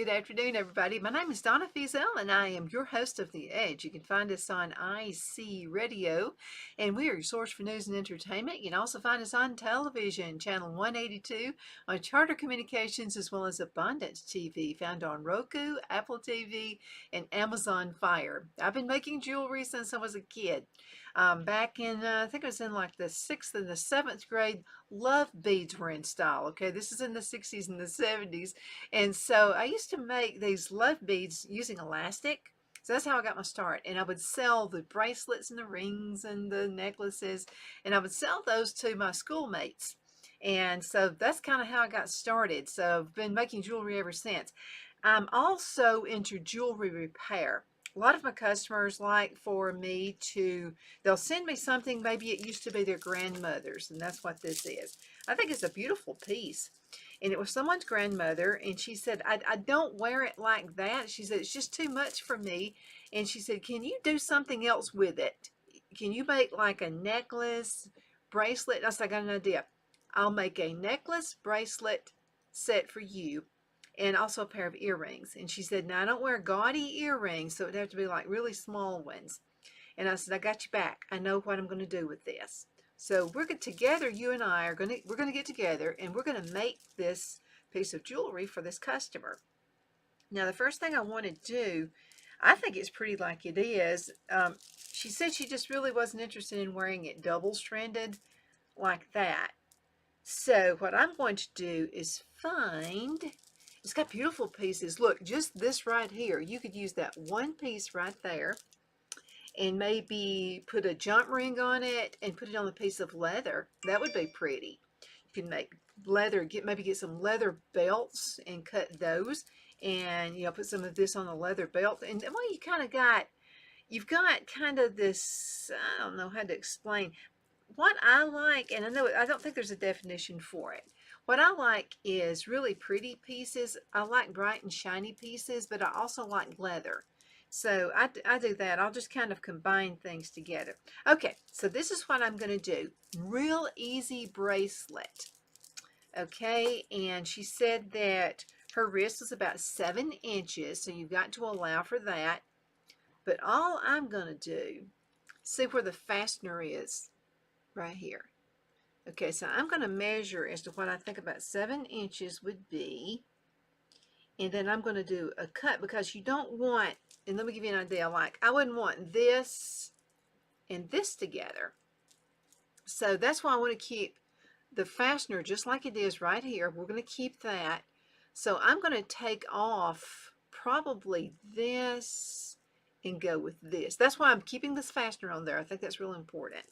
Good afternoon, everybody. My name is Donna Fiesel, and I am your host of The Edge. You can find us on IC Radio, and we are your source for news and entertainment. You can also find us on television, channel 182, on Charter Communications, as well as Abundance TV, found on Roku, Apple TV, and Amazon Fire. I've been making jewelry since I was a kid. Back in, I think it was in like the 6th and the 7th grade, love beads were in style. Okay, this is in the 60s and the 70s. And so I used to make these love beads using elastic. So that's how I got my start. And I would sell the bracelets and the rings and the necklaces, and I would sell those to my schoolmates. And so that's kind of how I got started. So I've been making jewelry ever since. I'm also into jewelry repair. A lot of my customers like for me to, they'll send me something, maybe it used to be their grandmother's, and that's what this is. I think it's a beautiful piece. And it was someone's grandmother, and she said, I don't wear it like that. She said, it's just too much for me. And she said, can you do something else with it? Can you make like a necklace, bracelet? I said, I got an idea. I'll make a necklace, bracelet set for you, and also a pair of earrings. And she said, now I don't wear gaudy earrings, so it'd have to be like really small ones. And I said, I got you back. I know what I'm going to do with this. So we're together, you and I we're going to get together, and we're going to make this piece of jewelry for this customer. Now, the first thing I want to do, I think it's pretty like it is. She said she just really wasn't interested in wearing it double stranded like that. So what I'm going to do is find, it's got beautiful pieces. Look, just this right here. You could use that one piece right there and maybe put a jump ring on it and put it on a piece of leather. That would be pretty. You can make leather, maybe get some leather belts and cut those, and put some of this on a leather belt. And well, you've got kind of this, I don't know how to explain. What I like, and I don't think there's a definition for it. What I like is really pretty pieces. I like bright and shiny pieces, but I also like leather. So I do that. I'll just kind of combine things together. Okay, so this is what I'm going to do. Real easy bracelet. Okay, and she said that her wrist was about 7 inches, so you've got to allow for that. But all I'm going to do, see where the fastener is, right here. Okay, so I'm going to measure as to what I think about 7 inches would be. And then I'm going to do a cut, because you don't want, and let me give you an idea, like I wouldn't want this and this together. So that's why I want to keep the fastener just like it is right here. We're going to keep that. So I'm going to take off probably this and go with this. That's why I'm keeping this fastener on there. I think that's really important.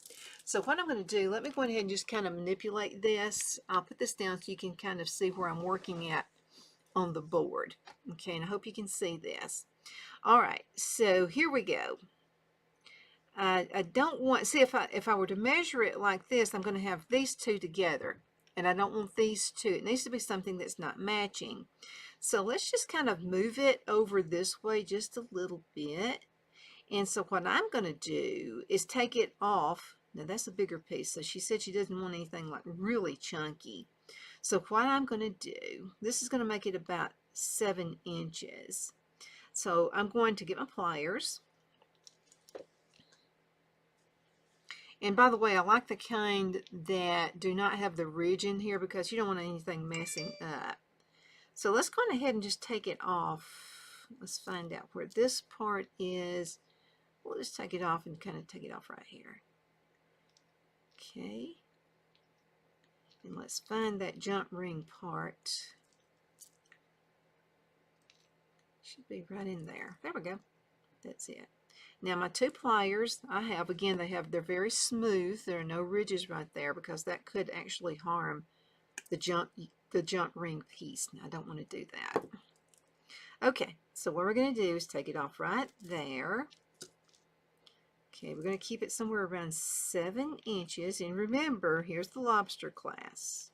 So what I'm going to do, let me go ahead and just kind of manipulate this. I'll put this down so you can kind of see where I'm working at on the board. Okay, and I hope you can see this. All right, so here we go. I don't want, see, if I were to measure it like this, I'm going to have these two together, and I don't want these two. It needs to be something that's not matching. So let's just kind of move it over this way just a little bit. And so what I'm going to do is take it off. Now that's a bigger piece. So she said she doesn't want anything like really chunky. So what I'm going to do, this is going to make it about 7 inches. So I'm going to get my pliers. And by the way, I like the kind that do not have the ridge in here, because you don't want anything messing up. So let's go ahead and just take it off. Let's find out where this part is. We'll just take it off and kind of take it off right here. Okay. And let's find that jump ring part. Should be right in there. There we go. That's it. Now my two pliers I have, again, they're very smooth. There are no ridges right there, because that could actually harm the jump ring piece. Now I don't want to do that. Okay, so what we're going to do is take it off right there. Okay, we're going to keep it somewhere around 7 inches. And remember, here's the lobster clasp.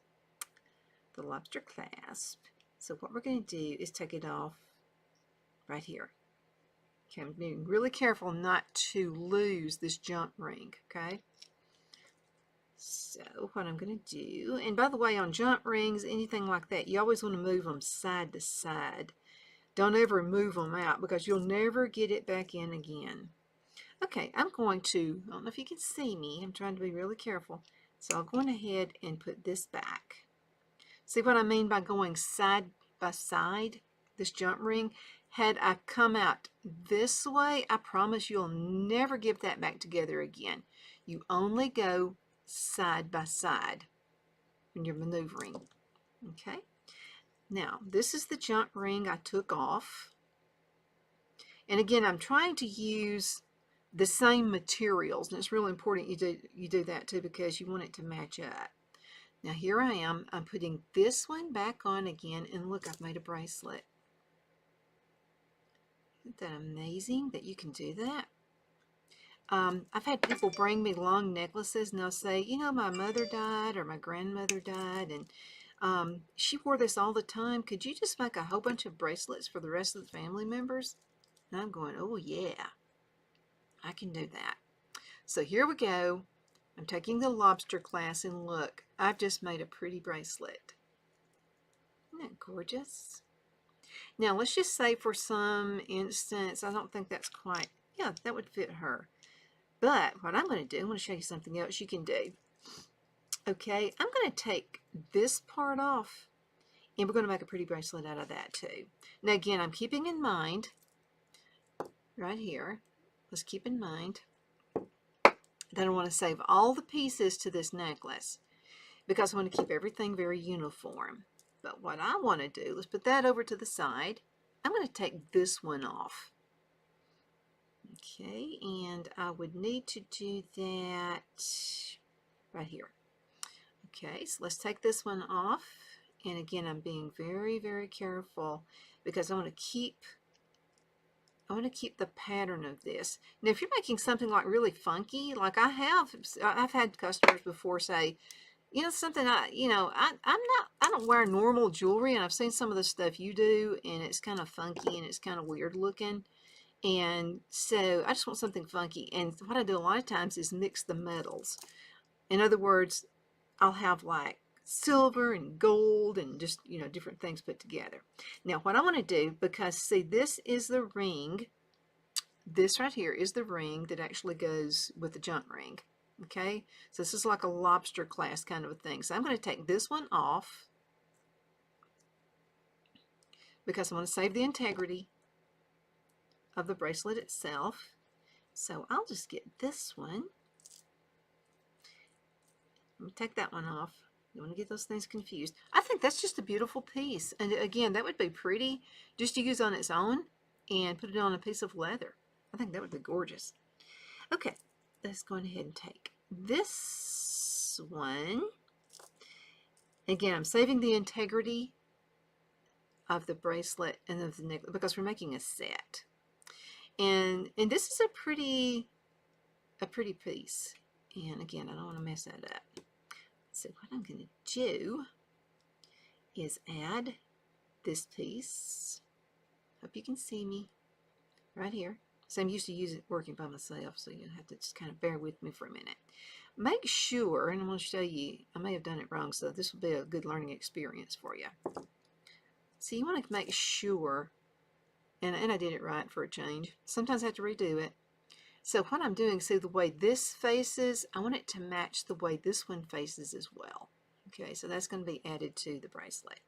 The lobster clasp. So what we're going to do is take it off right here. Okay, I'm being really careful not to lose this jump ring, okay? So what I'm going to do, and by the way, on jump rings, anything like that, you always want to move them side to side. Don't ever move them out because you'll never get it back in again. Okay, I'm going to, I don't know if you can see me, I'm trying to be really careful. So I'm going ahead and put this back. See what I mean by going side by side, this jump ring? Had I come out this way, I promise you'll never get that back together again. You only go side by side when you're maneuvering. Okay, now this is the jump ring I took off. And again, I'm trying to use the same materials, and it's really important you do that too because you want it to match up. Now here I am, I'm putting this one back on again, and look, I've made a bracelet. Isn't that amazing that you can do that? I've had people bring me long necklaces, and they'll say, you know, my mother died or my grandmother died, and she wore this all the time. Could you just make a whole bunch of bracelets for the rest of the family members? And I'm going, oh yeah, I can do that. So here we go. I'm taking the lobster class, and look, I've just made a pretty bracelet. Isn't that gorgeous? Now let's just say for some instance, I don't think that's quite, yeah, that would fit her. But what I'm going to do, I'm going to show you something else you can do. Okay, I'm going to take this part off, and we're going to make a pretty bracelet out of that too. Now again, I'm keeping in mind, right here, let's keep in mind that I want to save all the pieces to this necklace because I want to keep everything very uniform. But what I want to do, let's put that over to the side. I'm going to take this one off. Okay, and I would need to do that right here. Okay, so let's take this one off. And again, I'm being very, very careful because I want to keep the pattern of this. Now, if you're making something like really funky, like I've had customers before say, you know, something I don't wear normal jewelry, and I've seen some of the stuff you do, and it's kind of funky and it's kind of weird looking. And so I just want something funky. And what I do a lot of times is mix the metals. In other words, I'll have like silver and gold and just, you know, different things put together. Now what I want to do, because see, this is the ring, this right here is the ring that actually goes with the jump ring. Okay, so this is like a lobster clasp kind of a thing. So I'm going to take this one off because I want to save the integrity of the bracelet itself. So I'll just get this one. Let me take that one off. You want to get those things confused. I think that's just a beautiful piece. And again, that would be pretty just to use on its own and put it on a piece of leather. I think that would be gorgeous. Okay, let's go ahead and take this one. Again, I'm saving the integrity of the bracelet and of the necklace because we're making a set. And this is a pretty piece. And again, I don't want to mess that up. So what I'm going to do is add this piece. Hope you can see me right here. So I'm used to working by myself, so you have to just kind of bear with me for a minute. Make sure, and I'm going to show you, I may have done it wrong, so this will be a good learning experience for you. So you want to make sure, and I did it right for a change. Sometimes I have to redo it. So what I'm doing, see the way this faces, I want it to match the way this one faces as well. Okay, so that's going to be added to the bracelet.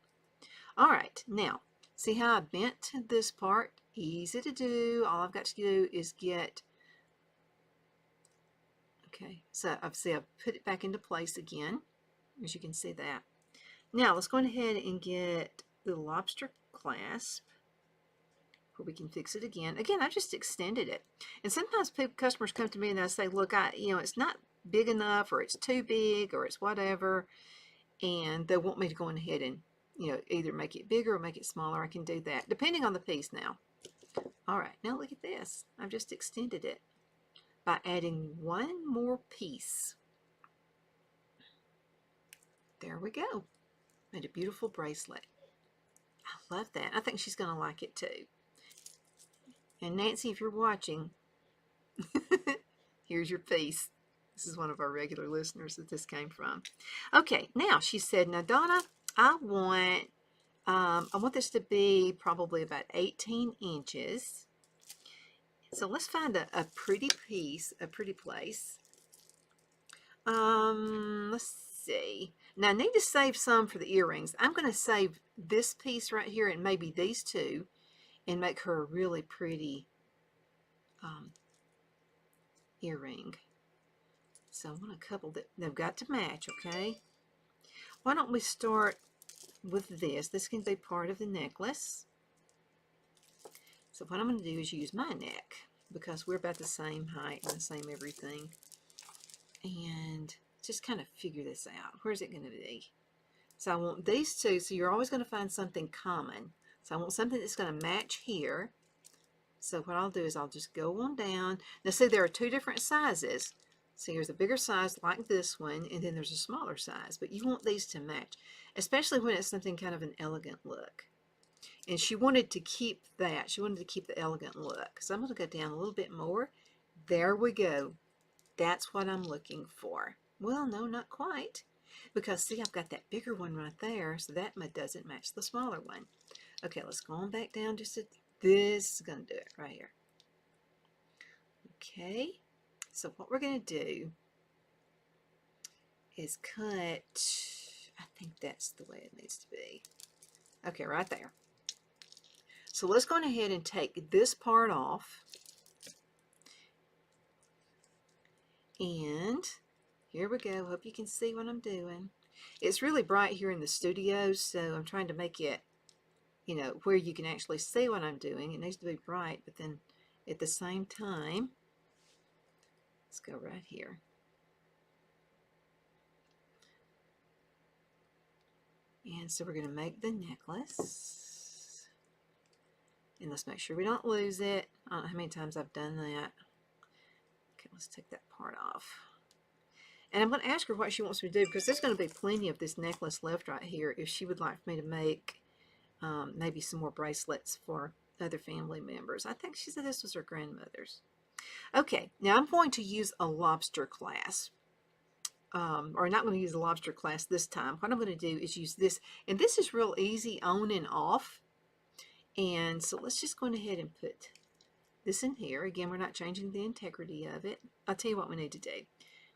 All right, now, see how I bent this part? Easy to do. All I've got to do is get, okay, so I've put it back into place again, as you can see that. Now, let's go ahead and get the lobster clasp, where we can fix it again. Again, I just extended it. And sometimes customers come to me and they say, look, it's not big enough, or it's too big, or it's whatever. And they want me to go ahead and, either make it bigger or make it smaller. I can do that, depending on the piece now. All right, now look at this. I've just extended it by adding one more piece. There we go. Made a beautiful bracelet. I love that. I think she's going to like it too. And Nancy, if you're watching, here's your piece. This is one of our regular listeners that this came from. Okay, now she said, now Donna, I want I want this to be probably about 18 inches. So let's find a pretty piece, a pretty place. Let's see. Now I need to save some for the earrings. I'm going to save this piece right here and maybe these two and make her a really pretty earring. So I want a couple that they've got to match, okay? Why don't we start with this? This can be part of the necklace. So what I'm going to do is use my neck because we're about the same height and the same everything. And just kind of figure this out. Where's it going to be? So I want these two. So you're always going to find something common. So I want something that's going to match here. So what I'll do is I'll just go on down. Now see, there are two different sizes. So here's a bigger size like this one, and then there's a smaller size. But you want these to match, especially when it's something kind of an elegant look. And she wanted to keep that. She wanted to keep the elegant look. So I'm going to go down a little bit more. There we go. That's what I'm looking for. Well, no, not quite. Because see, I've got that bigger one right there, so that doesn't match the smaller one. Okay, let's go on back down just to this is going to do it right here. Okay, so what we're going to do is cut, I think that's the way it needs to be. Okay, right there. So let's go ahead and take this part off. And here we go. Hope you can see what I'm doing. It's really bright here in the studio, so I'm trying to make it, you know, where you can actually see what I'm doing. It needs to be bright, but then at the same time, let's go right here. And so we're going to make the necklace. And let's make sure we don't lose it. I don't know how many times I've done that. Okay, let's take that part off. And I'm going to ask her what she wants me to do, because there's going to be plenty of this necklace left right here if she would like me to make maybe some more bracelets for other family members. I think she said this was her grandmother's. Okay, now I'm going to use a lobster clasp. Or not going to use a lobster clasp this time. What I'm going to do is use this. And this is real easy on and off. And so let's just go ahead and put this in here. Again, we're not changing the integrity of it. I'll tell you what we need to do.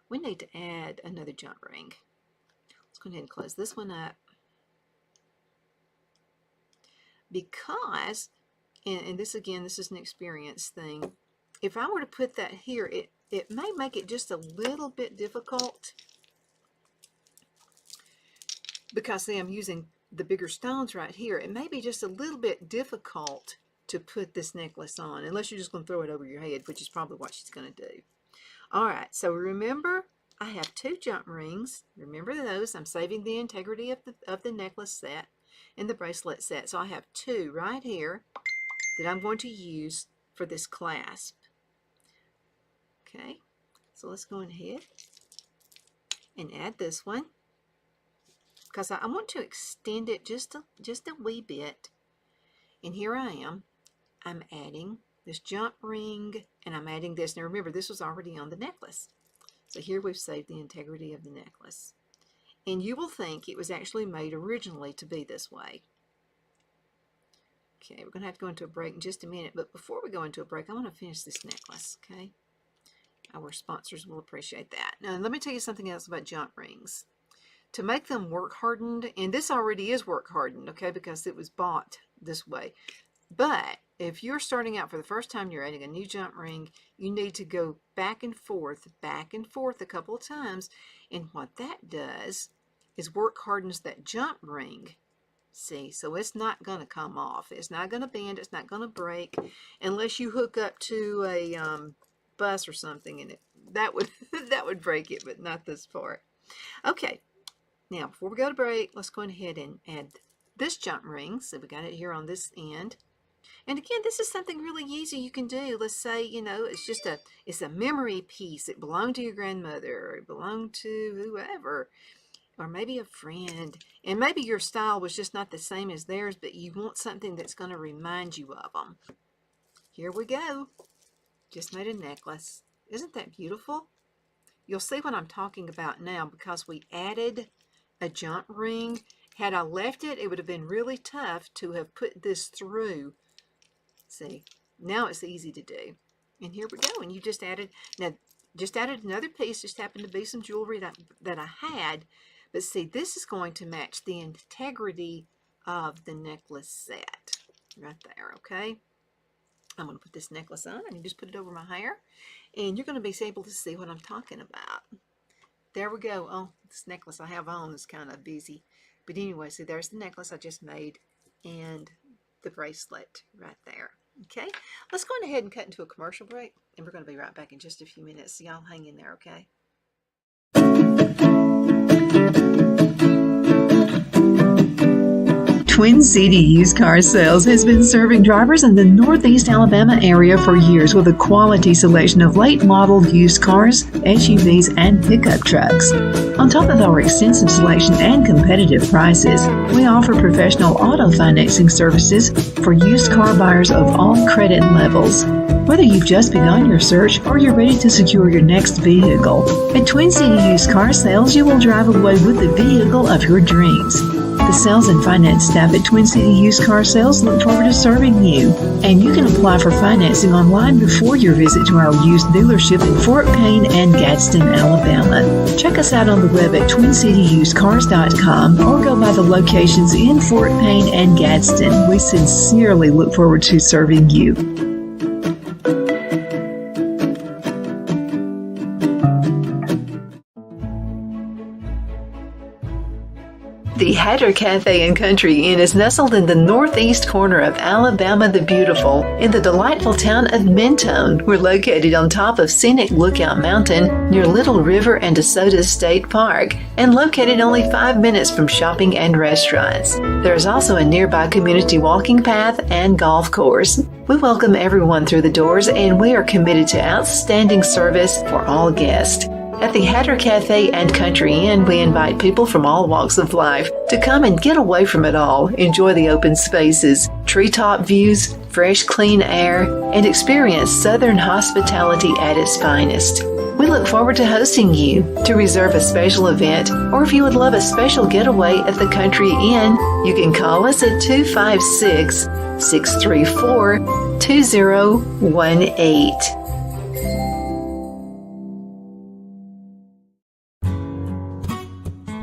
We need to add another jump ring. Let's go ahead and close this one up. Because, and this again, this is an experience thing. If I were to put that here, it may make it just a little bit difficult. Because see, I'm using the bigger stones right here. It may be just a little bit difficult to put this necklace on, unless you're just going to throw it over your head, which is probably what she's going to do. All right, so remember, I have two jump rings. Remember those. I'm saving the integrity of the necklace set and the bracelet set. So I have two right here that I'm going to use for this clasp. Okay, so let's go ahead and add this one, because I want to extend it just a wee bit. And here I am. I'm adding this jump ring, and I'm adding this. Now remember, this was already on the necklace. So here we've saved the integrity of the necklace. And you will think it was actually made originally to be this way. Okay, we're going to have to go into a break in just a minute. But before we go into a break, I want to finish this necklace, okay? Our sponsors will appreciate that. Now, let me tell you something else about jump rings. To make them work hardened, and this already is work hardened, okay, because it was bought this way. But if you're starting out for the first time, you're adding a new jump ring, you need to go back and forth a couple of times. And what that does is work hardens that jump ring. See, so it's not going to come off. It's not going to bend. It's not going to break unless you hook up to a bus or something, and that would that would break it, but not this part. Okay, now before we go to break, let's go ahead and add this jump ring. So we got it here on this end. And again, this is something really easy you can do. Let's say, you know, it's a memory piece. It belonged to your grandmother, or it belonged to whoever, or maybe a friend. And maybe your style was just not the same as theirs, but you want something that's going to remind you of them. Here we go. Just made a necklace. Isn't that beautiful? You'll see what I'm talking about now, because we added a jump ring Had I left it, it would have been really tough to have put this through. See, now it's easy to do. And here we go. And you just added, now, just added another piece. Just happened to be some jewelry that I had. But see, this is going to match the integrity of the necklace set right there, okay? I'm going to put this necklace on. I can just put it over my hair. And you're going to be able to see what I'm talking about. There we go. Oh, this necklace I have on is kind of busy. But anyway, see, there's the necklace I just made and the bracelet right there. Okay, let's go ahead and cut into a commercial break, and we're going to be right back in just a few minutes. So y'all hang in there, okay? Twin City Used Car Sales has been serving drivers in the Northeast Alabama area for years with a quality selection of late model used cars, SUVs, and pickup trucks. On top of our extensive selection and competitive prices, we offer professional auto financing services for used car buyers of all credit levels. Whether you've just begun your search or you're ready to secure your next vehicle, at Twin City Used Car Sales, you will drive away with the vehicle of your dreams. The sales and finance staff at Twin City Used Car Sales look forward to serving you. And you can apply for financing online before your visit to our used dealership in Fort Payne and Gadsden, Alabama. Check us out on the web at TwinCityUsedCars.com or go by the locations in Fort Payne and Gadsden. We sincerely look forward to serving you. The Hatter Cafe and Country Inn is nestled in the northeast corner of Alabama the Beautiful in the delightful town of Mentone. We're located on top of scenic Lookout Mountain near Little River and DeSoto State Park and located only 5 minutes from shopping and restaurants. There is also a nearby community walking path and golf course. We welcome everyone through the doors, and we are committed to outstanding service for all guests. At the Hatter Cafe and Country Inn, we invite people from all walks of life to come and get away from it all, enjoy the open spaces, treetop views, fresh, clean air, and experience Southern hospitality at its finest. We look forward to hosting you. To reserve a special event, or if you would love a special getaway at the Country Inn, you can call us at 256-634-2018.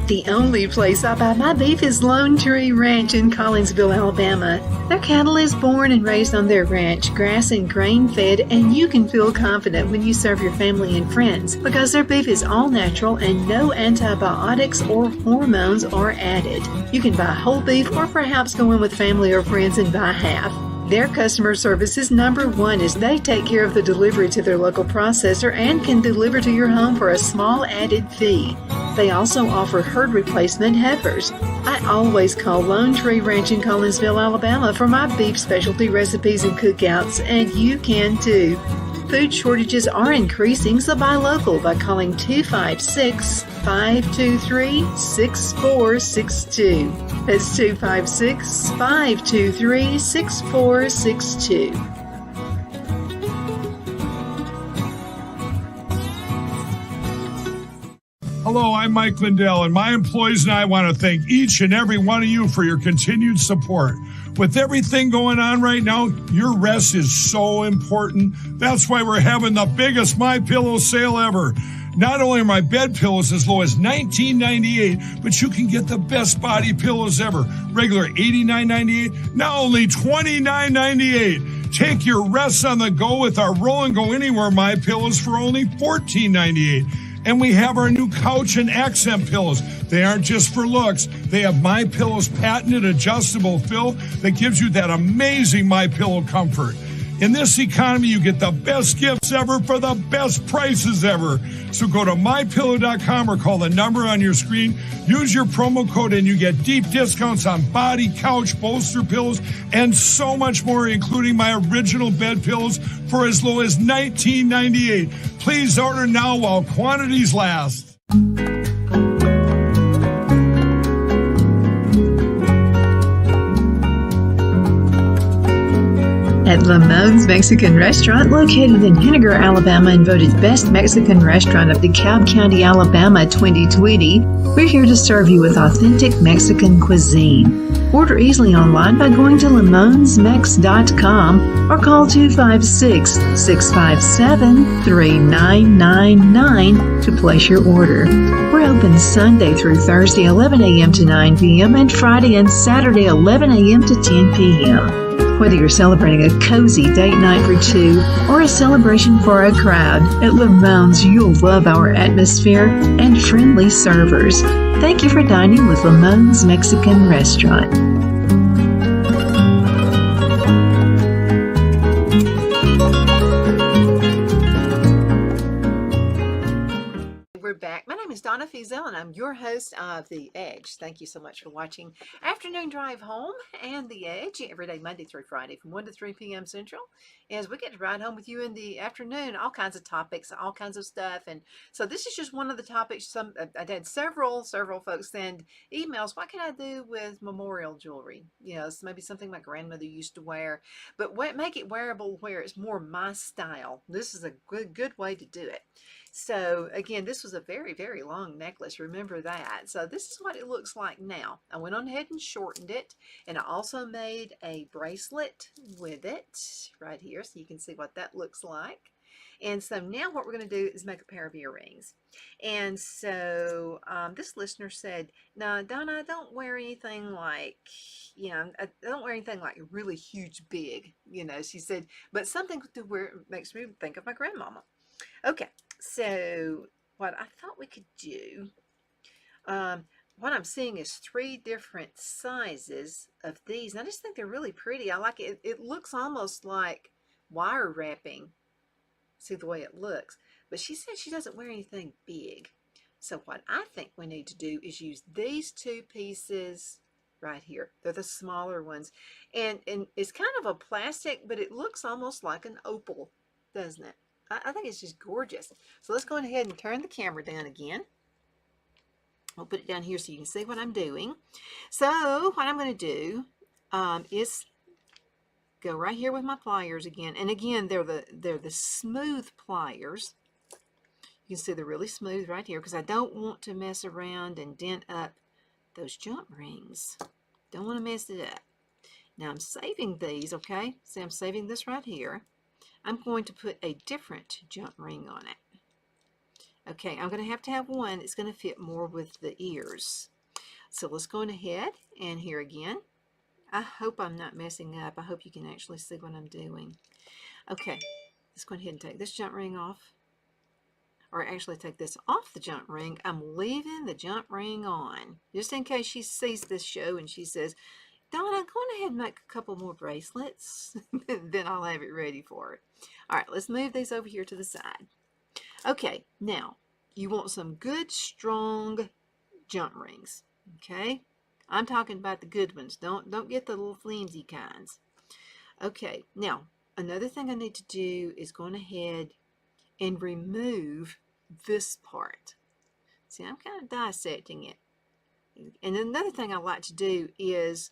The only place I buy my beef is Lone Tree Ranch in Collinsville, Alabama. Their cattle is born and raised on their ranch, grass and grain-fed, and you can feel confident when you serve your family and friends because their beef is all natural and no antibiotics or hormones are added. You can buy whole beef or perhaps go in with family or friends and buy half. Their customer service is number one as they take care of the delivery to their local processor and can deliver to your home for a small added fee. They also offer herd replacement heifers. I always call Lone Tree Ranch in Collinsville, Alabama for my beef specialty recipes and cookouts, and you can too. Food shortages are increasing, so buy local by calling 256-523-6462. That's 256-523-6462. Hello, I'm Mike Lindell, and my employees and I want to thank each and every one of you for your continued support. With everything going on right now, your rest is so important. That's why we're having the biggest MyPillow sale ever. Not only are my bed pillows as low as $19.98, but you can get the best body pillows ever. Regular $89.98, now only $29.98. Take your rest on the go with our Roll and Go Anywhere MyPillows for only $14.98. And we have our new couch and accent pillows. They aren't just for looks. They have MyPillow's patented adjustable fill that gives you that amazing MyPillow comfort. In this economy, you get the best gifts ever for the best prices ever. So go to MyPillow.com or call the number on your screen. Use your promo code and you get deep discounts on body, couch, bolster pillows, and so much more, including my original bed pillows for as low as $19.98. Please order now while quantities last. At Lamone's Mexican Restaurant, located in Henniger, Alabama, and voted Best Mexican Restaurant of DeKalb County, Alabama 2020, we're here to serve you with authentic Mexican cuisine. Order easily online by going to lamonsmex.com or call 256-657-3999 to place your order. We're open Sunday through Thursday, 11 a.m. to 9 p.m. and Friday and Saturday, 11 a.m. to 10 p.m. Whether you're celebrating a cozy date night for two or a celebration for a crowd, at Lamone's you'll love our atmosphere and friendly servers. Thank you for dining with Lamone's Mexican Restaurant. We're back. My name is Donna Fiesel, and I'm your host of The Edge. Thank you so much for watching Afternoon Drive Home and The Edge every day, Monday through Friday from 1 to 3 p.m. Central. As we get to ride home with you in the afternoon, all kinds of topics, all kinds of stuff. And so this is just one of the topics. I had several folks send emails. What can I do with memorial jewelry? You know, it's maybe something my grandmother used to wear, but make it wearable where it's more my style. This is a good way to do it. So again, this was a very, very long necklace. Remember that. So this is what it looks like now. I went on ahead and shortened it, and I also made a bracelet with it right here, so you can see what that looks like. And so now what we're going to do is make a pair of earrings. And so this listener said, "No, Donna, I don't wear anything like, I don't wear anything like really huge, big, she said, but something to wear makes me think of my grandmama." Okay, so what I thought we could do, what I'm seeing is 3 different sizes of these, and I just think they're really pretty. I like it. It looks almost like wire wrapping. See the way it looks. But she said she doesn't wear anything big. So what I think we need to do is use these 2 pieces right here. They're the smaller ones. And it's kind of a plastic, but it looks almost like an opal, doesn't it? I think it's just gorgeous. So let's go ahead and turn the camera down again. I'll put it down here so you can see what I'm doing. So what I'm going to do is go right here with my pliers again. And again, they're the smooth pliers. You can see they're really smooth right here because I don't want to mess around and dent up those jump rings. Don't want to mess it up. Now I'm saving these, okay? See, I'm saving this right here. I'm going to put a different jump ring on it. Okay, I'm going to have one. It's going to fit more with the ears. So let's go on ahead, and here again. I hope I'm not messing up. I hope you can actually see what I'm doing. Okay, let's go ahead and take this jump ring off. Or actually take this off the jump ring. I'm leaving the jump ring on. Just in case she sees this show and she says, "Donna, go on ahead and make a couple more bracelets." Then I'll have it ready for her. All right, let's move these over here to the side. Okay, now you want some good, strong jump rings. Okay, I'm talking about the good ones. Don't get the little flimsy kinds. Okay, now another thing I need to do is go on ahead and remove this part. See, I'm kind of dissecting it. And another thing I like to do is,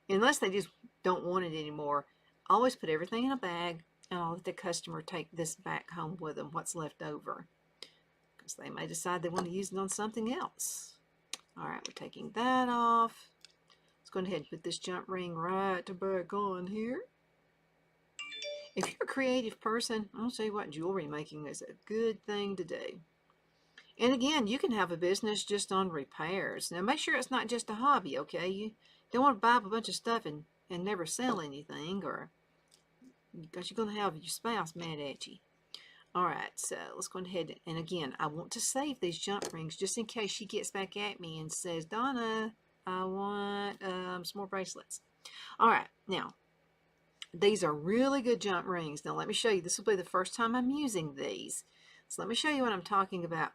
unless they just don't want it anymore, I always put everything in a bag and I'll let the customer take this back home with them, what's left over, because they may decide they want to use it on something else. All right, we're taking that off. Let's go ahead and put this jump ring right back on here. If you're a creative person, I'll tell you what, jewelry making is a good thing to do. And again, you can have a business just on repairs. Now make sure it's not just a hobby, okay? You don't want to buy up a bunch of stuff and never sell anything, or because you're going to have your spouse mad at you. All right, so let's go ahead. And again, I want to save these jump rings just in case she gets back at me and says, "Donna, I want some more bracelets." All right, now, these are really good jump rings. Now let me show you. This will be the first time I'm using these. So let me show you what I'm talking about.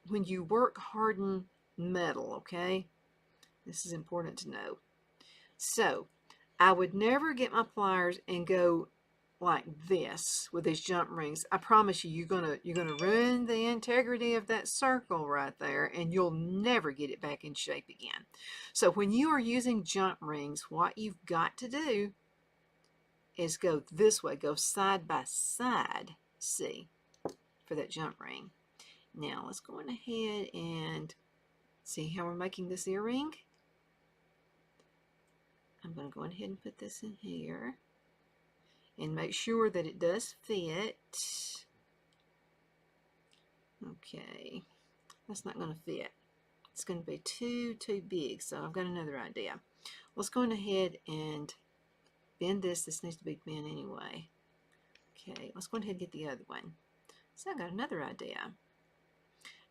When you work hardened metal, okay? This is important to know. So I would never get my pliers and go like this with these jump rings. I promise you, you're gonna ruin the integrity of that circle right there, and you'll never get it back in shape again. So when you are using jump rings, what you've got to do is go this way, go side by side, see, for that jump ring. Now let's go on ahead and see how we're making this earring. I'm going to go ahead and put this in here and make sure that it does fit. Okay, that's not going to fit. It's going to be too big, so I've got another idea. Let's go ahead and bend this. This needs to be bent anyway. Okay, let's go ahead and get the other one. So I got another idea.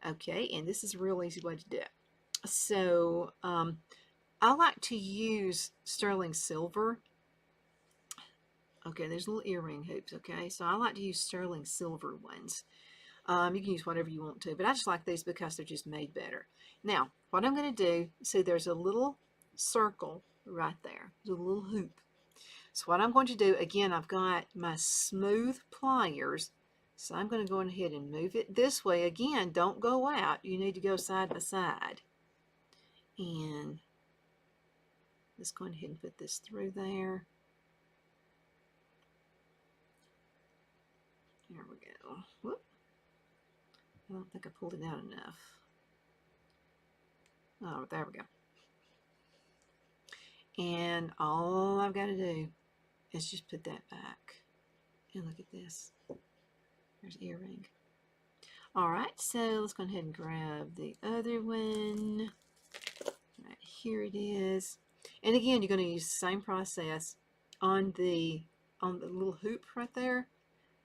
Okay, and this is a real easy way to do it. So I like to use sterling silver. Okay, there's little earring hoops, okay? So I like to use sterling silver ones. You can use whatever you want to, but I just like these because they're just made better. Now, what I'm going to do, see there's a little circle right there. There's a little hoop. So what I'm going to do, again, I've got my smooth pliers. So I'm going to go ahead and move it this way. Again, don't go out. You need to go side by side. And let's go ahead and put this through there. There we go. Whoop. I don't think I pulled it out enough. Oh, there we go. And all I've got to do is just put that back. And look at this. There's earring. All right, so let's go ahead and grab the other one. Right here it is. And again, you're going to use the same process on the little hoop right there.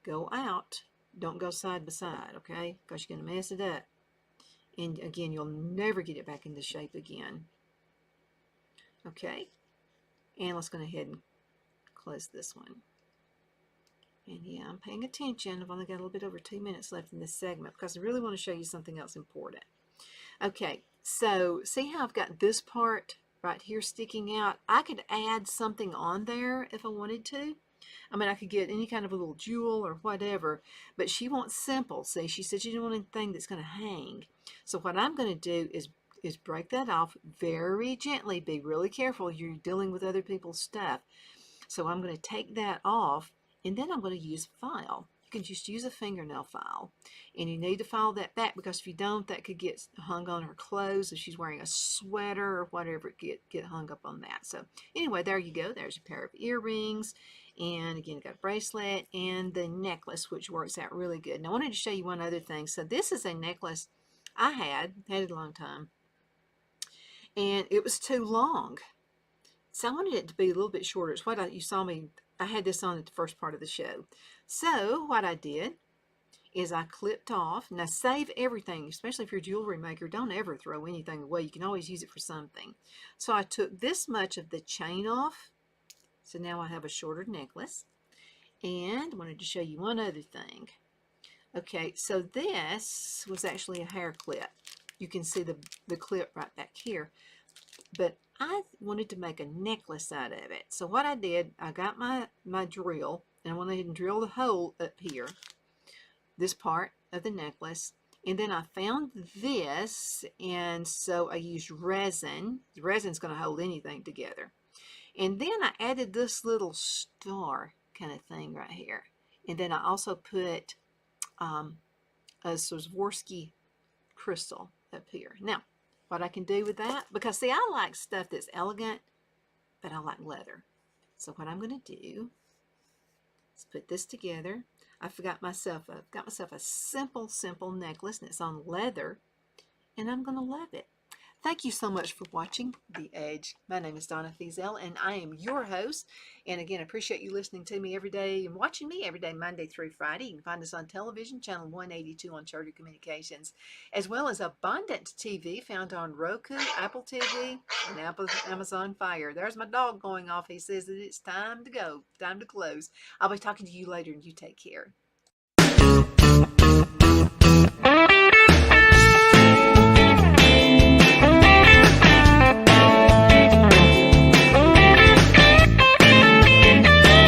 Go out. Don't go side by side, okay? Because you're going to mess it up. And again, you'll never get it back into shape again. Okay? And let's go ahead and close this one. And yeah, I'm paying attention. I've only got a little bit over 2 minutes left in this segment because I really want to show you something else important. Okay, so see how I've got this part right here sticking out? I could add something on there if I wanted to. I mean, I could get any kind of a little jewel or whatever, but she wants simple. See, she said she didn't want anything that's going to hang. So what I'm going to do is break that off very gently. Be really careful. You're dealing with other people's stuff. So I'm going to take that off, and then I'm going to use a file. You can just use a fingernail file, and you need to file that back because if you don't, that could get hung on her clothes. If she's wearing a sweater or whatever, get hung up on that. So anyway, there you go. There's a pair of earrings, and again, got a bracelet and the necklace, which works out really good. And I wanted to show you one other thing. So this is a necklace I had it a long time, and it was too long. So I wanted it to be a little bit shorter. It's what you saw me, I had this on at the first part of the show. So what I did is I clipped off. Now save everything, especially if you're a jewelry maker. Don't ever throw anything away. You can always use it for something. So I took this much of the chain off. So now I have a shorter necklace. And I wanted to show you one other thing. Okay, so this was actually a hair clip. You can see the clip right back here. But I wanted to make a necklace out of it. So what I did, I got my drill, and I went ahead and drill the hole up here, this part of the necklace. And then I found this, and so I used resin. The resin's going to hold anything together. And then I added this little star kind of thing right here. And then I also put a Swarovski crystal up here. Now, what I can do with that, because see, I like stuff that's elegant, but I like leather. So what I'm going to do is put this together. I've got myself a simple necklace, and it's on leather, and I'm going to love it. Thank you so much for watching The Edge. My name is Donna Fiesel, and I am your host. And again, I appreciate you listening to me every day and watching me every day, Monday through Friday. You can find us on television, channel 182 on Charter Communications, as well as Abundant TV, found on Roku, Apple TV, and Amazon Fire. There's my dog going off. He says that it's time to go, time to close. I'll be talking to you later, and you take care.